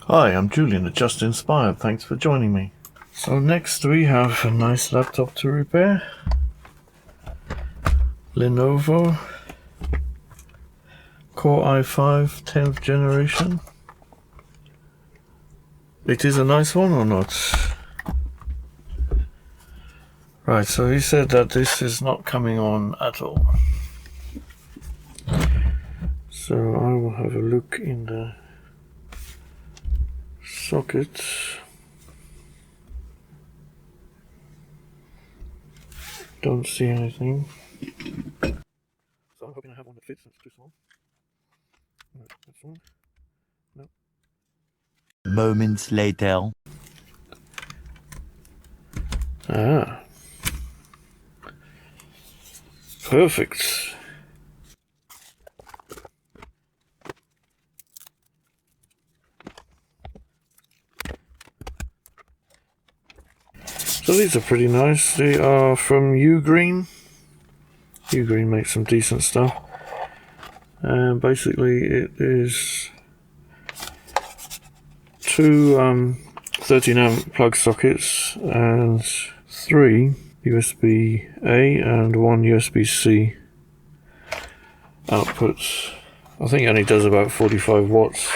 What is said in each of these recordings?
Hi, I'm Julian at Just Inspired. Thanks for joining me. So next we have a nice laptop to repair. Lenovo Core i5 10th generation. It is a nice one or not? Right, so he said that this is not coming on at all. So I will have a look in the socket. Don't see anything. So I'm hoping I have one that fits. That's too small. Right, that's one. No. Moments later. Ah. Perfect. So these are pretty nice. They are from Ugreen. Ugreen makes some decent stuff. And basically it is two 13 amp plug sockets and 3 USB-A and 1 USB-C outputs. I think it only does about 45 watts.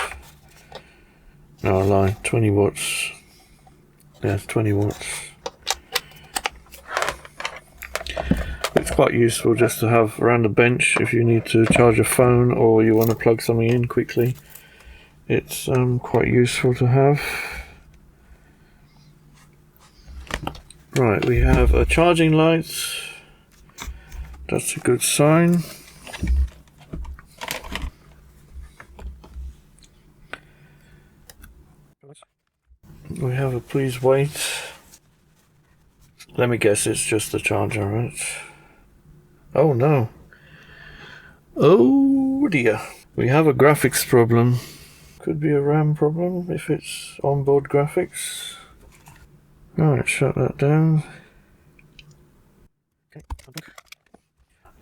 No, I lie, 20 watts. Yeah, 20 watts. It's quite useful just to have around the bench if you need to charge a phone or you want to plug something in quickly. It's quite useful to have. Right, we have a charging light. That's a good sign. We have a please wait. Let me guess, it's just the charger, right? Oh no. Oh dear. We have a graphics problem. Could be a RAM problem if it's onboard graphics. Right, shut that down. Okay,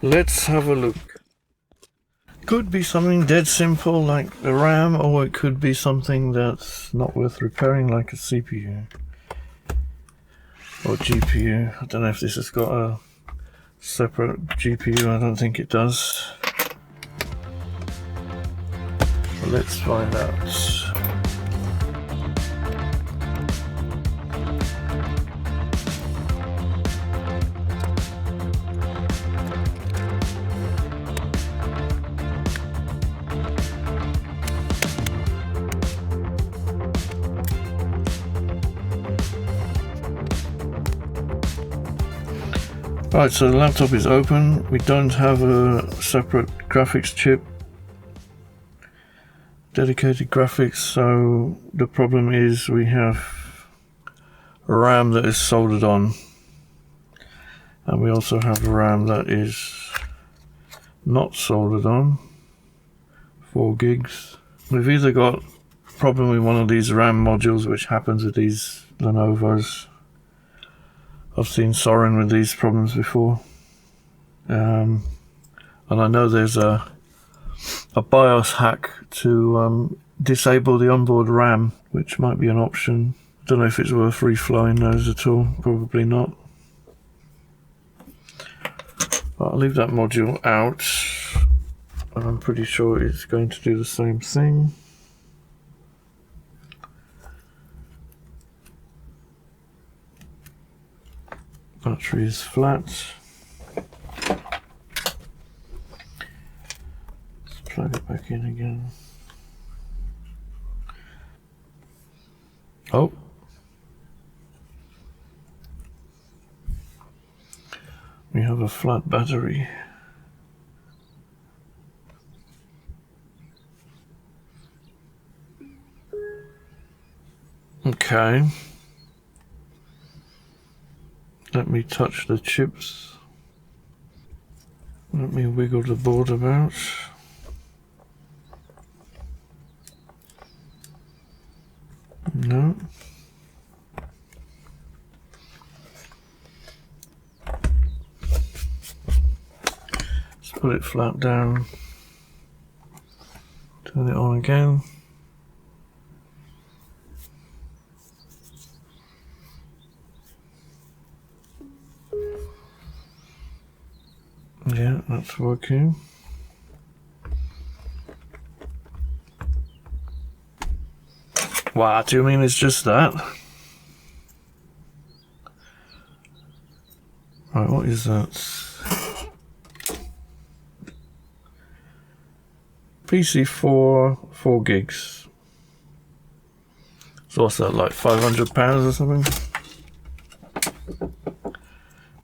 let's have a look. Could be something dead simple like the RAM, or it could be something that's not worth repairing like a CPU or GPU. I don't know if this has got a separate GPU, I don't think it does. Well, let's find out. Right, so the laptop is open. We don't have a separate graphics chip, dedicated graphics, so the problem is we have a RAM that is soldered on, and we also have a RAM that is not soldered on, 4 gigs. We've either got a problem with one of these RAM modules, which happens with these Lenovos. I've seen Soren with these problems before. And I know there's a BIOS hack to disable the onboard RAM, which might be an option. Don't know if it's worth reflowing those at all. Probably not. But I'll leave that module out, and I'm pretty sure it's going to do the same thing. Battery is flat. Let's plug it back in again. Oh. We have a flat battery. Okay. Let me touch the chips. Let me wiggle the board about. No. Let's put it flat down. Turn it on again. yeah, that's working. Wow, do you mean it's just that? Right, what is that? PC4, 4 gigs. So what's that, like £500 or something?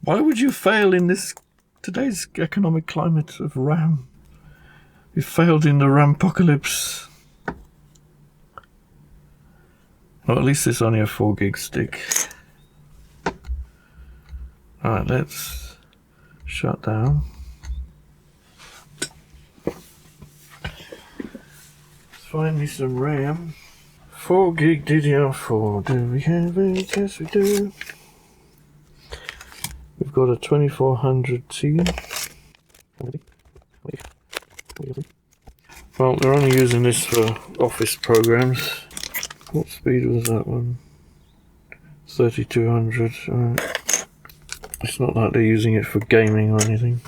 Why would you fail in today's economic climate of RAM? You failed in the RAM-pocalypse. Well, at least it's only a 4 gig stick. Alright, let's shut down. Let's find me some RAM. 4 gig DDR4. Do we have it? Yes, we do. We've got a 2400T. Well, they're only using this for office programs. What speed was that one? 3200. It's not like they're using it for gaming or anything.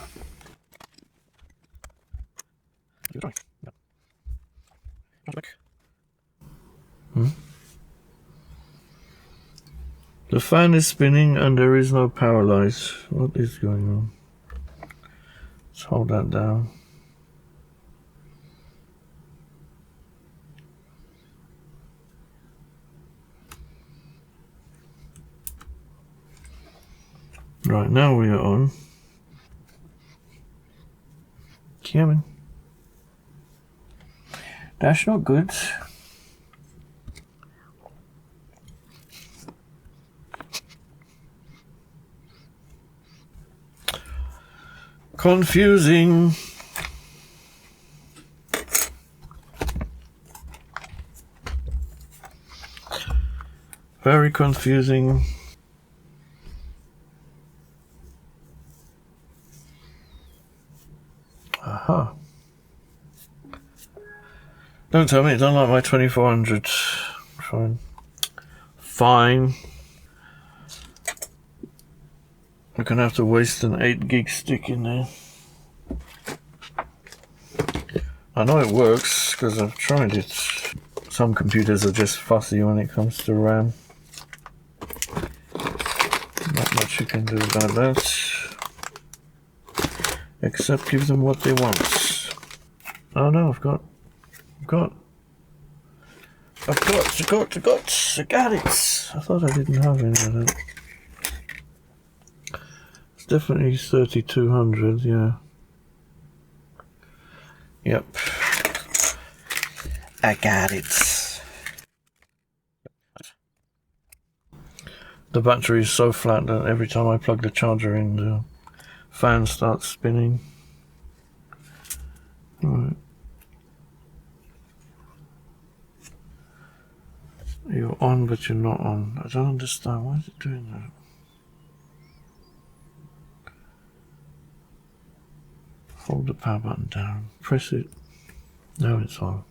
The fan is spinning and there is no power light. What is going on? Let's hold that down. Right, now we are on. Coming. That's not good. Confusing. Very confusing. Aha. Don't tell me it don't like my 2400. Fine. Fine. We're gonna have to waste an 8 gig stick in there. I know it works because I've tried it. Some computers are just fussy when it comes to RAM. Not much you can do about that. Except give them what they want. Oh no, I got it! I thought I didn't have any of that. It's definitely 3200, yeah. Yep. I got it. The battery is so flat that every time I plug the charger in, the fan starts spinning. Right. You're on, but you're not on. I don't understand. Why is it doing that? Hold the power button down. Press it. Now it's on.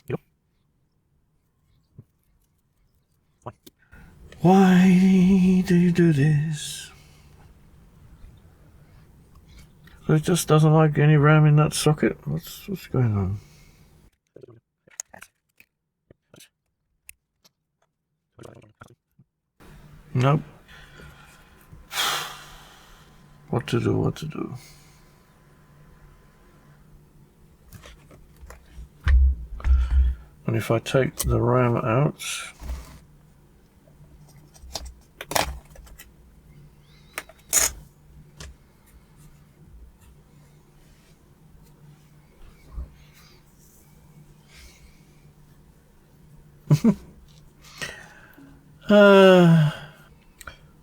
Yep. Why do you do this? So it just doesn't like any RAM in that socket? What's going on? Nope. What to do? And if I take the RAM out,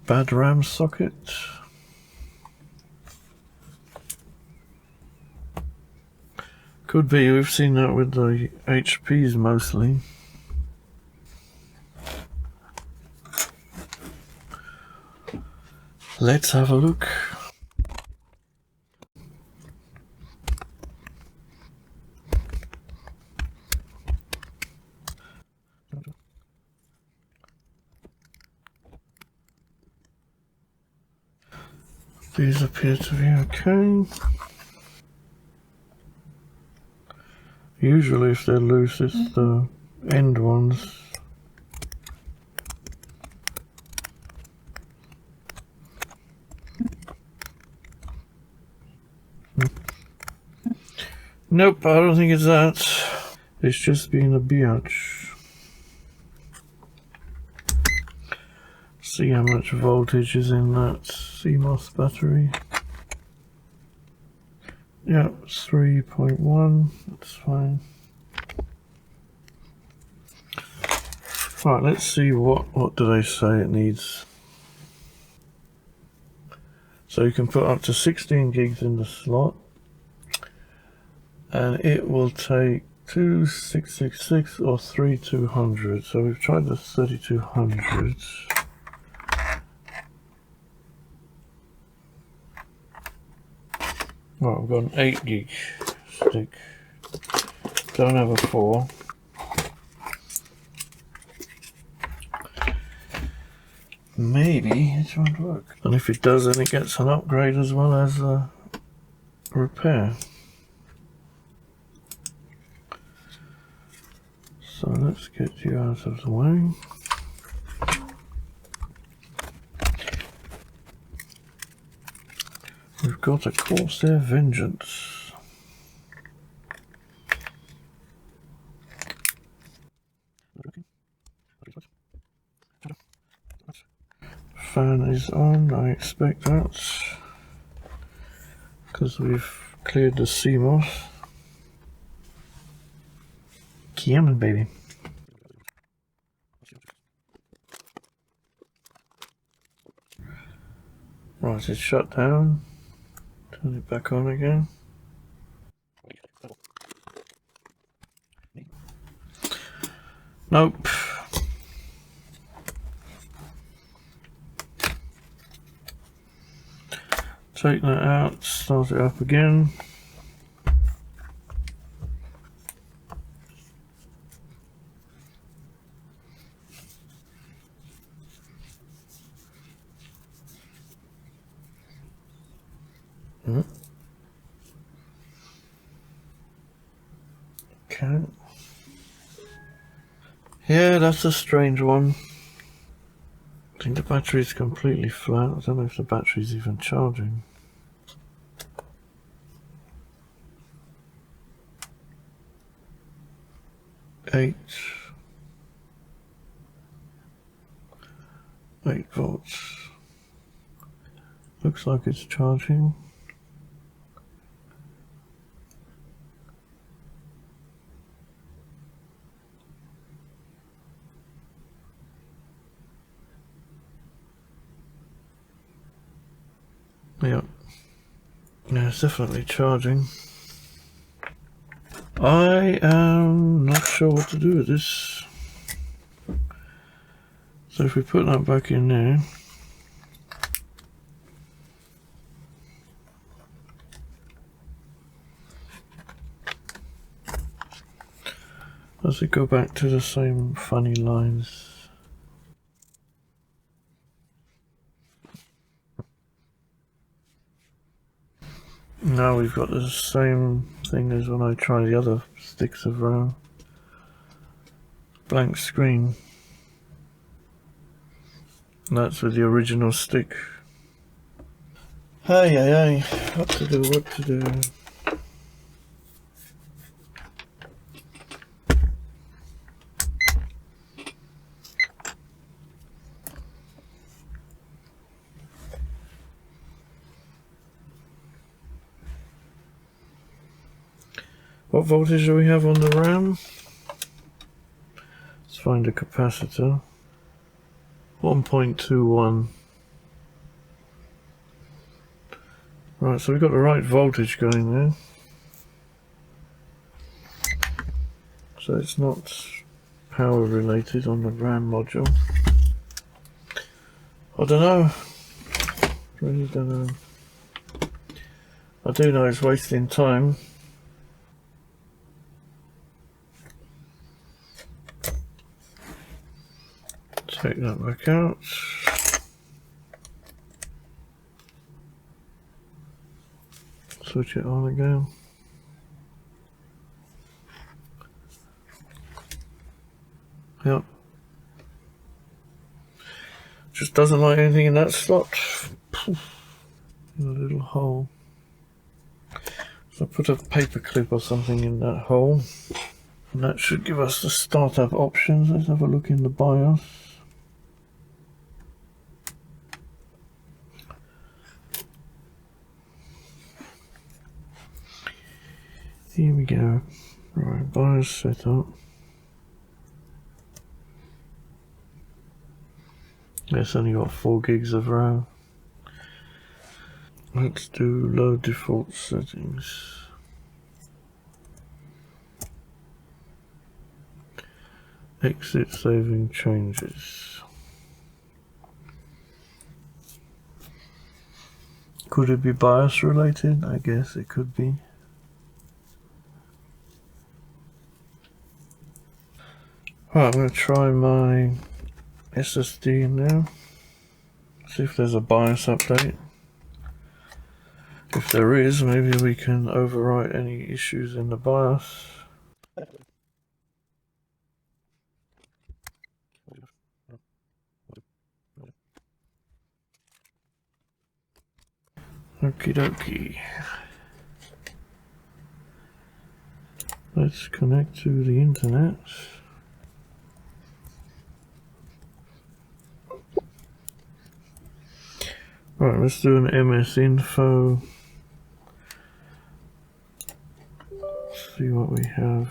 bad RAM socket. Could be, we've seen that with the HPs mostly. Let's have a look. These appear to be okay. Usually if they're loose, it's the end ones. Nope, I don't think it's that. It's just being a biatch. See how much voltage is in that CMOS battery. Yeah, 3.1, that's fine. Right, let's see what do they say it needs. So you can put up to 16 gigs in the slot, and it will take 2666 or 3200. So we've tried the 3200. Right, I've got an 8 gig stick. Don't have a 4. Maybe it won't work. And if it does, then it gets an upgrade as well as a repair. So let's get you out of the way. We've got a Corsair Vengeance. Fan is on, I expect that, because we've cleared the CMOS. Come on, baby. Right, it's shut down. Turn it back on again. Nope. Take that out, start it up again. Okay. Yeah, that's a strange one. I think the battery's completely flat. I don't know if the battery's even charging. Eight volts. Looks like it's charging. Yep. Yeah, it's definitely charging. I am not sure what to do with this. So if we put that back in there, does it go back to the same funny lines? Now we've got the same thing as when I try the other sticks of RAM. Blank screen. And that's with the original stick. Hey, what to do, what to do. What voltage do we have on the RAM? Let's find a capacitor. 1.21. Right, so we've got the right voltage going there. So it's not power related on the RAM module. I don't know. Really don't know. I do know it's wasting time. Take that back out. switch it on again. Yep. Just doesn't like anything in that slot. In a little hole. So put a paper clip or something in that hole. And that should give us the startup options. Let's have a look in the BIOS. Here we go. Right, BIOS setup. It's only got 4 gigs of RAM. Let's do low default settings. Exit saving changes. Could it be BIOS related? I guess it could be. Right, I'm going to try my SSD now. See if there's a BIOS update. If there is, maybe we can overwrite any issues in the BIOS. Okie dokie. Let's connect to the internet. Right, let's do an MS info. See what we have.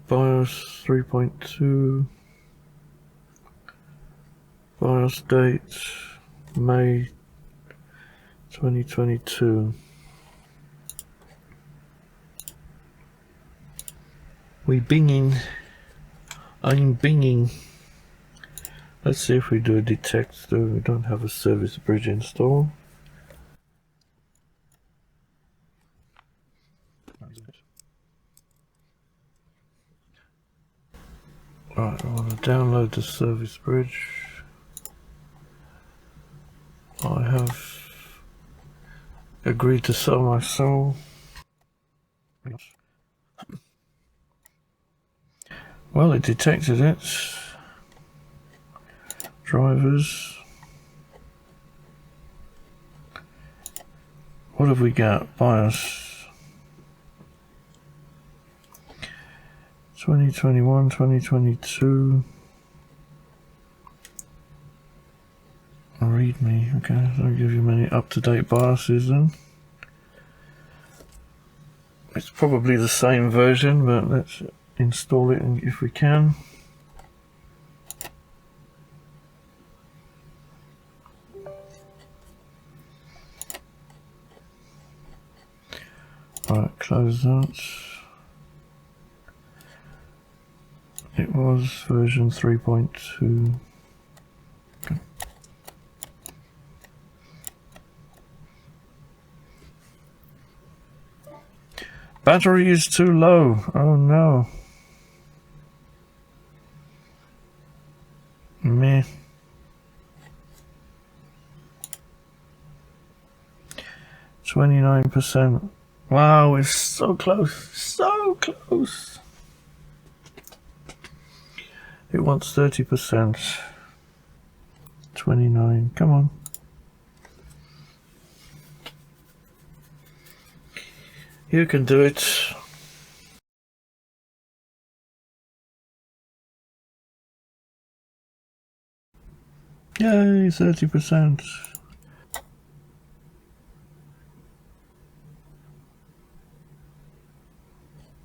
BIOS 3.2. BIOS date May 2022. We binging. I'm binging. Let's see if we do a detect, though we don't have a service bridge installed. Right, I want to download the service bridge. I have agreed to sell my soul. Well, it detected it. Drivers. What have we got? BIOS 2021, 2022. README. Okay, I'll give you many up-to-date BIOSes then. It's probably the same version, but let's install it if we can. Right, close that. It was version 3.2. Okay. Battery is too low. Oh no. Meh. 29%. Wow, it's so close. So close. It wants 30%. 29. Come on. You can do it. Yay, 30%.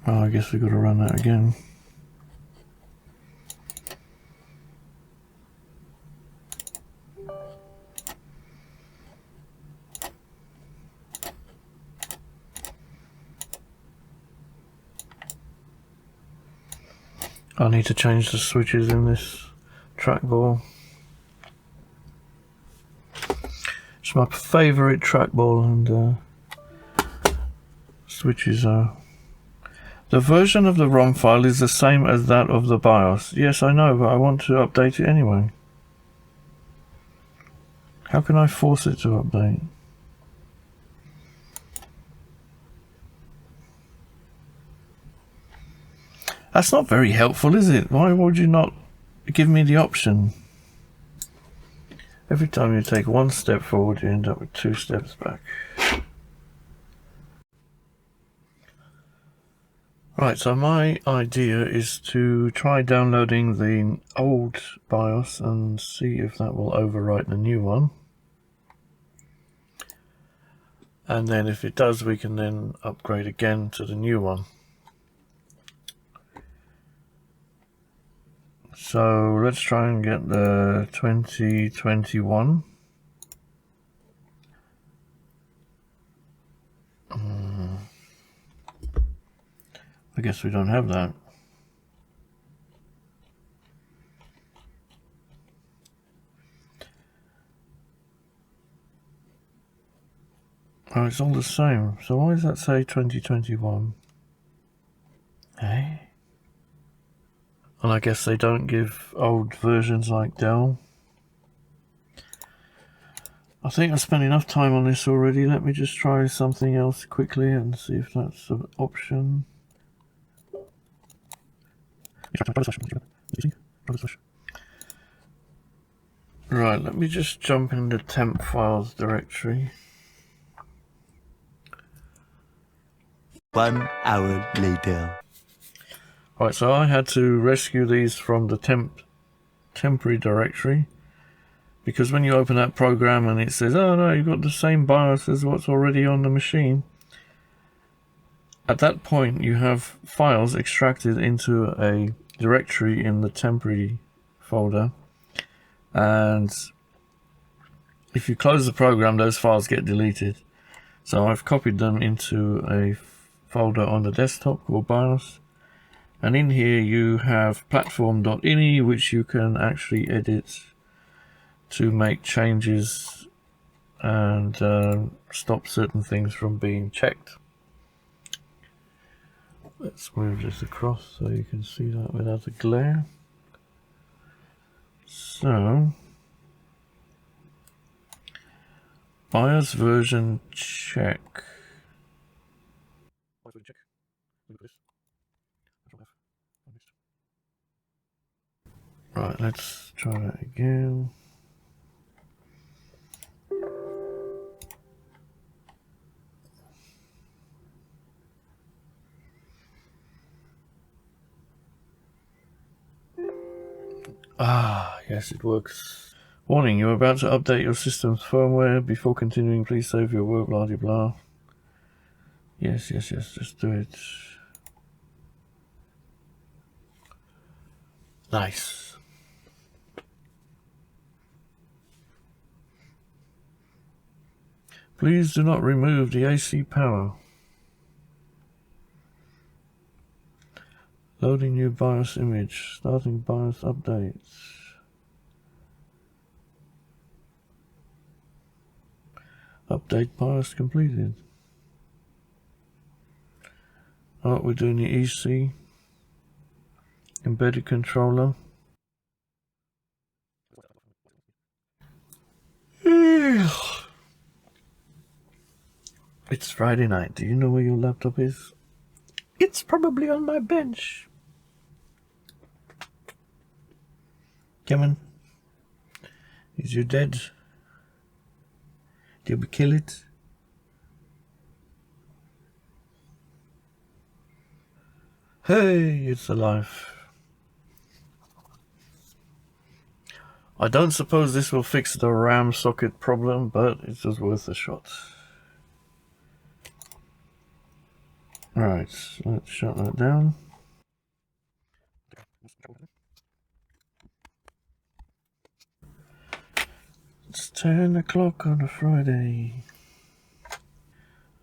Oh, I guess we've got to run that again. I need to change the switches in this trackball. It's my favourite trackball, and switches are... The version of the ROM file is the same as that of the BIOS. Yes, I know, but I want to update it anyway. How can I force it to update? That's not very helpful, is it? Why would you not give me the option? Every time you take one step forward, you end up with 2 steps back. Right, so my idea is to try downloading the old BIOS and see if that will overwrite the new one. And then if it does, we can then upgrade again to the new one. So let's try and get the 2021. I guess we don't have that. Oh, it's all the same. So why does that say 2021? Eh? And I guess they don't give old versions like Dell. I think I spent enough time on this already. Let me just try something else quickly and see if that's an option. Right, let me just jump in the temp files directory. 1 hour later. Right, so I had to rescue these from the temporary directory, because when you open that program and it says, oh no, you've got the same BIOS as what's already on the machine, at that point you have files extracted into a directory in the temporary folder, and if you close the program, those files get deleted. So I've copied them into a folder on the desktop called BIOS, and in here you have platform.ini, which you can actually edit to make changes and stop certain things from being checked. Let's move this across so you can see that without a glare. So, BIOS version check. Right, let's try that again. Ah, yes, it works. Warning, you're about to update your system's firmware. Before continuing, please save your work, blah blah blah. Yes, just do it. Nice. Please do not remove the AC power. Loading new BIOS image. Starting BIOS updates. Update BIOS completed. Oh, we're doing the EC. Embedded controller. It's Friday night. Do you know where your laptop is? It's probably on my bench. Come on. Is you dead? Did we kill it? Hey, it's alive. I don't suppose this will fix the RAM socket problem, but it was worth a shot. Right, let's shut that down. It's 10 o'clock on a Friday.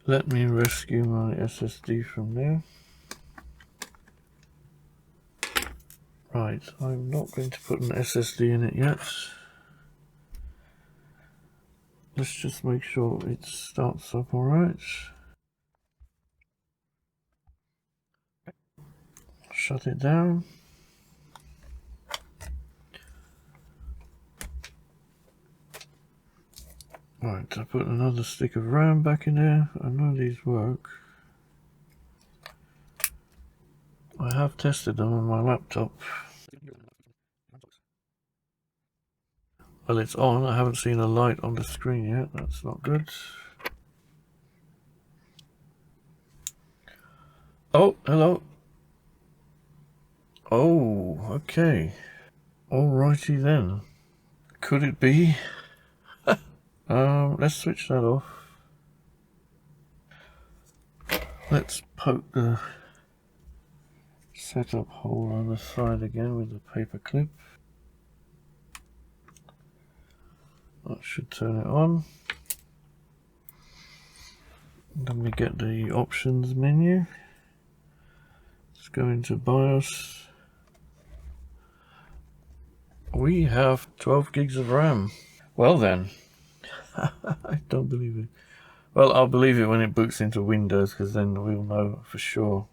Let me rescue my SSD from there. Right, I'm not going to put an SSD in it yet. Let's just make sure it starts up alright. Shut it down. Right, I put another stick of RAM back in there. I know these work. I have tested them on my laptop. Well, it's on. I haven't seen a light on the screen yet. That's not good. Oh, hello. Oh, okay. Alrighty then. Could it be? Let's switch that off. Let's poke the setup hole on the side again with the paper clip. That should turn it on. Then we get the options menu. Let's go into BIOS. We have 12 gigs of RAM. Well then, I don't believe it. Well, I'll believe it when it boots into Windows, because then we'll know for sure.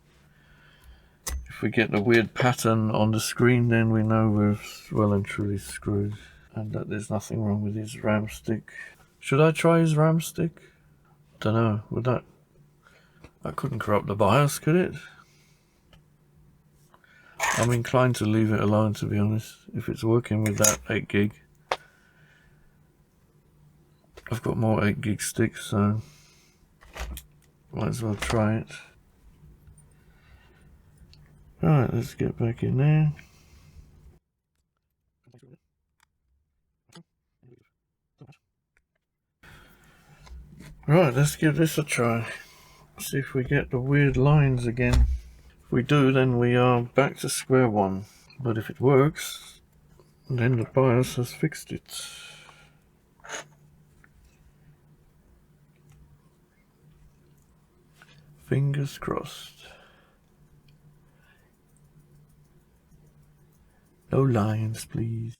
If we get the weird pattern on the screen, then we know we're well and truly screwed, and that there's nothing wrong with his RAM stick. Should I try his RAM stick? I don't know. Would that couldn't corrupt the BIOS, could it? I'm inclined to leave it alone, to be honest. If it's working with that 8 gig. I've got more 8 gig sticks, so might as well try it. Right, let's get back in there. Right, let's give this a try. See if we get the weird lines again. If we do, then we are back to square one. But if it works, then the BIOS has fixed it. Fingers crossed. No lines, please.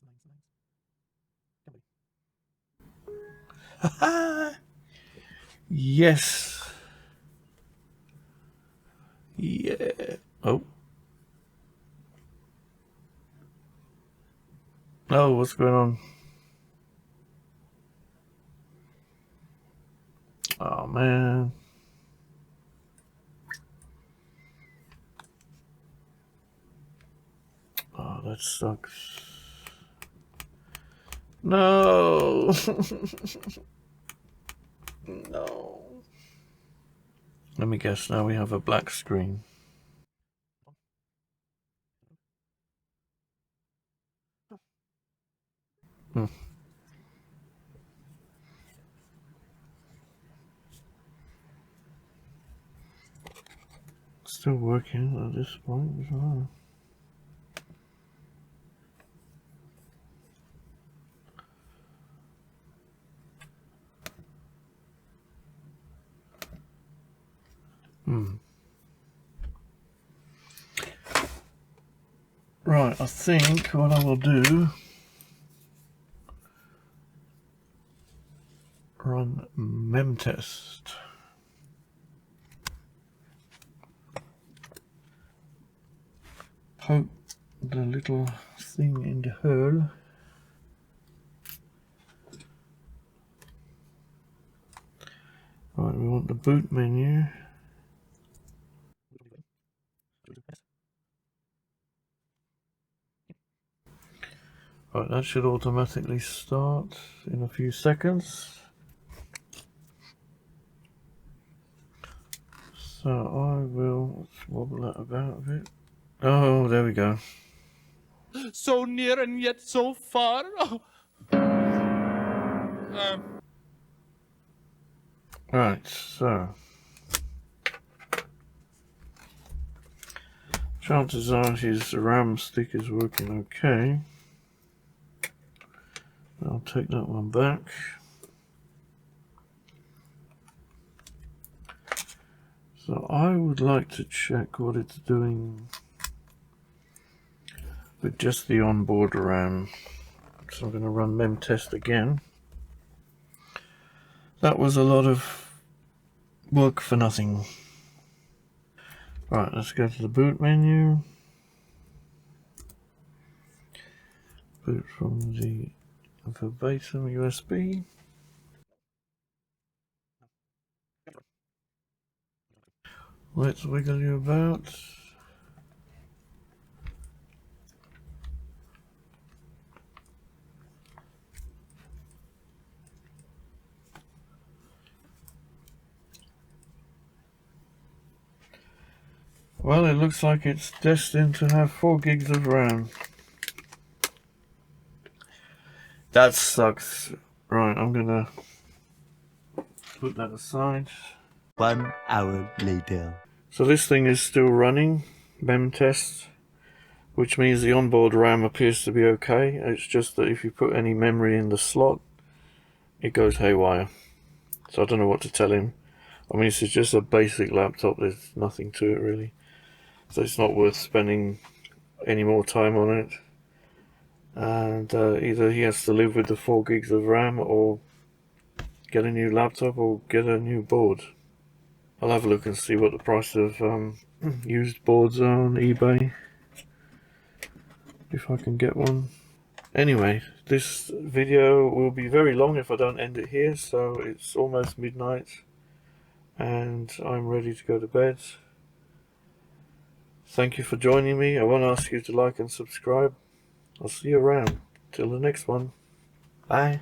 Yes. Yeah. Oh. Oh, what's going on? Oh, man. Oh, that sucks. No. No. Let me guess, now we have a black screen. Still working at this point as well. Right, I think what I will do, run memtest. Poke the little thing in the hole. Right, we want the boot menu. Right, that should automatically start in a few seconds. So I will, let's wobble that about a bit. Oh, there we go. So near and yet so far. Right, so chances are his RAM stick is working okay. I'll take that one back. So I would like to check what it's doing with just the onboard RAM. So I'm going to run memtest again. That was a lot of work for nothing. Right, let's go to the boot menu. Boot from the verbatim USB. Let's wiggle you about. Well, it looks like it's destined to have 4 gigs of RAM. That sucks. Right, I'm gonna put that aside. 1 hour later. So this thing is still running, mem test, which means the onboard RAM appears to be okay. It's just that if you put any memory in the slot, it goes haywire. So I don't know what to tell him. I mean, this is just a basic laptop, there's nothing to it really. So it's not worth spending any more time on it. And either he has to live with the 4 gigs of RAM or get a new laptop or get a new board. I'll have a look and see what the price of used boards are on eBay, if I can get one. Anyway, this video will be very long if I don't end it here, so it's almost midnight and I'm ready to go to bed. Thank you for joining me. I won't ask you to like and subscribe. I'll see you around. Till the next one. Bye.